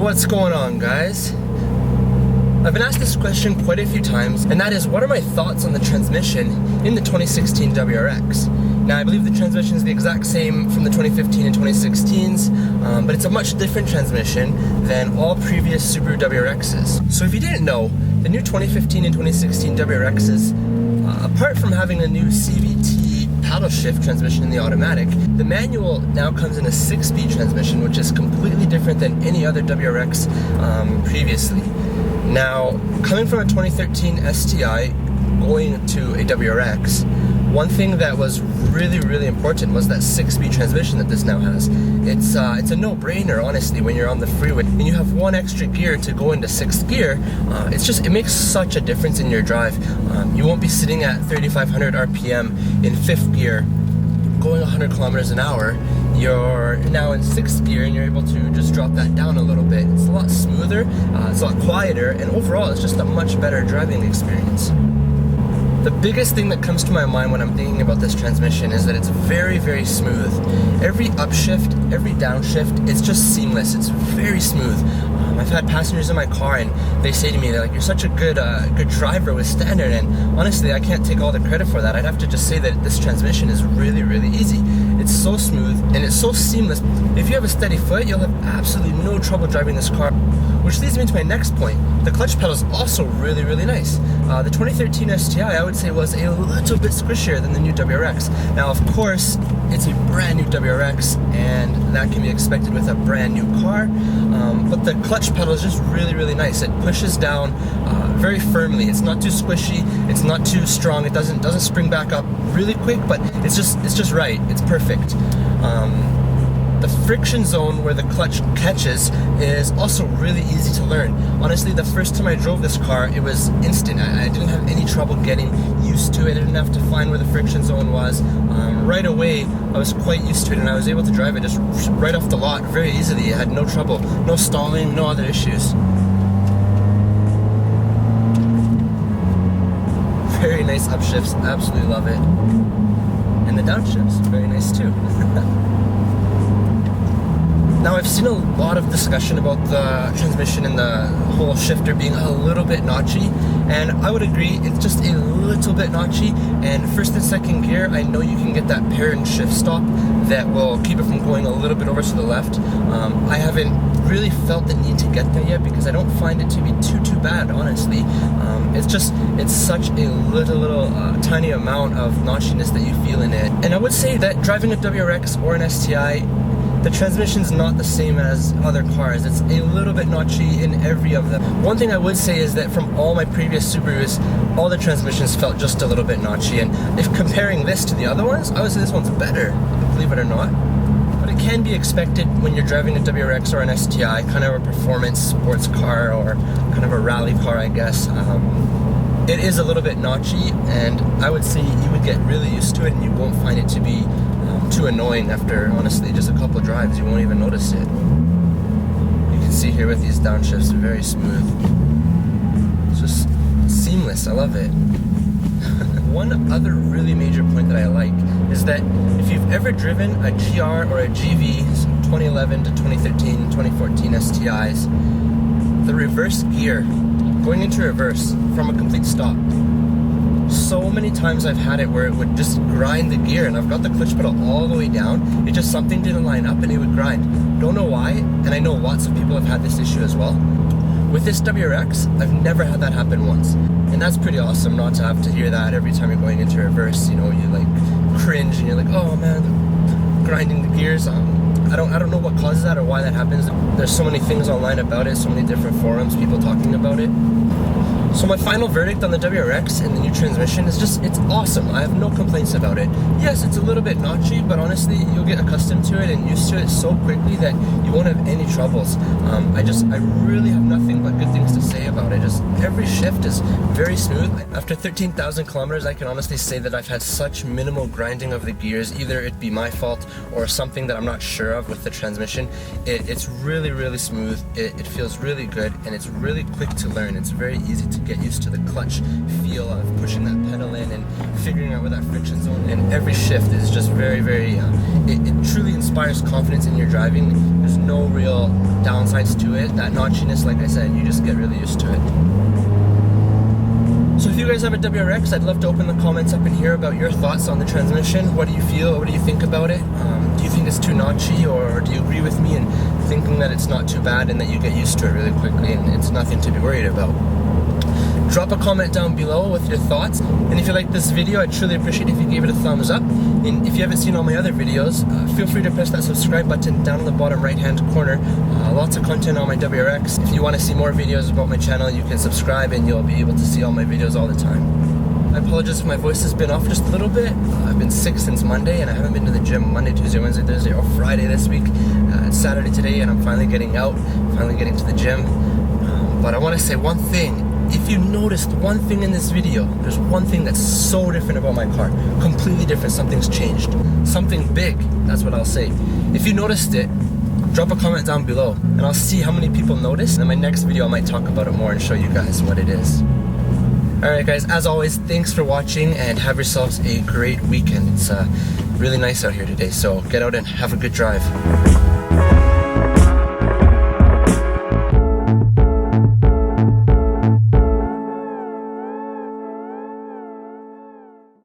What's going on, guys? I've been asked this question quite a few times, and that is, what are my thoughts on the transmission in the 2016 WRX? Now, I believe the transmission is the exact same from the 2015 and 2016s, but it's a much different transmission than all previous Subaru WRXs. So if you didn't know, the new 2015 and 2016 WRXs, apart from having a new CVT paddle shift transmission in the automatic, the manual now comes in a 6-speed transmission, which is completely different than any other WRX previously. Now, coming from a 2013 STI going to a WRX, one thing that was really important was that 6-speed transmission that this now has. It's a no-brainer, honestly, when you're on the freeway and you have one extra gear to go into 6th gear. It makes such a difference in your drive. You won't be sitting at 3,500 RPM in 5th gear going 100 kilometers an hour. You're now in 6th gear and you're able to just drop that down a little bit. It's a lot smoother, it's a lot quieter, and overall it's just a much better driving experience. The biggest thing that comes to my mind when I'm thinking about this transmission is that it's very smooth. Every upshift, every downshift, it's just seamless. It's very smooth. I've had passengers in my car and they say to me, they're like, "You're such a good driver with standard," and honestly, I can't take all the credit for that. I'd have to just say that this transmission is really easy. It's so smooth and it's so seamless. If you have a steady foot, you'll have absolutely no trouble driving this car. Which leads me to my next point. The clutch pedal is also really nice. The 2013 STI, I would say, was a little bit squishier than the new WRX. Now, of course, it's a brand new WRX, and that can be expected with a brand new car. But the clutch pedal is just really nice. It pushes down very firmly. It's not too squishy. It's not too strong. It doesn't spring back up really quick, but it's just right. It's perfect. The friction zone where the clutch catches is also really easy to learn. Honestly, the first time I drove this car, it was instant. I didn't have any trouble getting used to it. I didn't have to find where the friction zone was. Right away, I was quite used to it, and I was able to drive it just right off the lot very easily. I had no trouble, no stalling, no other issues. Very nice upshifts, absolutely love it. And the downshifts, very nice too. Now, I've seen a lot of discussion about the transmission and the whole shifter being a little bit notchy, and I would agree, it's just a little bit notchy. And first and second gear, I know you can get that parent shift stop that will keep it from going a little bit over to the left. I haven't really felt the need to get there yet because I don't find it to be too bad, honestly. It's such a little tiny amount of notchiness that you feel in it. And I would say that driving a WRX or an STI, the transmission's not the same as other cars. It's a little bit notchy in every of them. One thing I would say is that from all my previous Subarus, all the transmissions felt just a little bit notchy, and if comparing this to the other ones, I would say this one's better, believe it or not. But it can be expected when you're driving a WRX or an STI, kind of a performance sports car or kind of a rally car, I guess. It is a little bit notchy, and I would say you would get really used to it and you won't find it to be too annoying after, honestly, just a couple of drives. You won't even notice it. You can see here with these downshifts, very smooth. It's just seamless. I love it. One other really major point that I like is that if you've ever driven a GR or a GV, so 2011 to 2013, 2014 STIs, the reverse gear, going into reverse from a complete stop, so many times I've had it where it would just grind the gear, and I've got the clutch pedal all the way down. It just, something didn't line up and it would grind. Don't know why, and I know lots of people have had this issue as well. With this WRX, I've never had that happen once. And that's pretty awesome, not to have to hear that every time you're going into reverse. You know, you like cringe and you're like, oh man, grinding the gears. I don't know what causes that or why that happens. There's so many things online about it, so many different forums, people talking about it. So my final verdict on the WRX and the new transmission is just, it's awesome. I have no complaints about it. Yes, it's a little bit notchy, but honestly, you'll get accustomed to it and used to it so quickly that you won't have any troubles. I really have nothing but good things to say about it. Just every shift is very smooth. After 13,000 kilometers, I can honestly say that I've had such minimal grinding of the gears. Either it be my fault or something that I'm not sure of with the transmission. It's really smooth. It feels really good, and it's really quick to learn. It's very easy to get used to the clutch feel of pushing that pedal in and figuring out where that friction zone, and every shift is just very it truly inspires confidence in your driving. There's no real downsides to it. That notchiness, like I said, you just get really used to it. So if you guys have a WRX, I'd love to open the comments up in here about your thoughts on the transmission. What do you feel? What do you think about it? Do you think it's too notchy, or do you agree with me in thinking that it's not too bad and that you get used to it really quickly and it's nothing to be worried about? Drop a comment down below with your thoughts, and if you like this video, I'd truly appreciate if you gave it a thumbs up. And if you haven't seen all my other videos, feel free to press that subscribe button down in the bottom right hand corner. Lots of content on my WRX. If you want to see more videos about my channel, you can subscribe and you'll be able to see all my videos all the time. I apologize if my voice has been off just a little bit. I've been sick since Monday and I haven't been to the gym Monday, Tuesday, Wednesday, Thursday, or Friday this week. It's Saturday today and I'm finally getting out, finally getting to the gym. But I want to say one thing. If you noticed one thing in this video, there's one thing that's so different about my car. Completely different, something's changed. Something big, that's what I'll say. If you noticed it, drop a comment down below and I'll see how many people noticed. In my next video, I might talk about it more and show you guys what it is. Alright guys, as always, thanks for watching and have yourselves a great weekend. It's really nice out here today, so get out and have a good drive.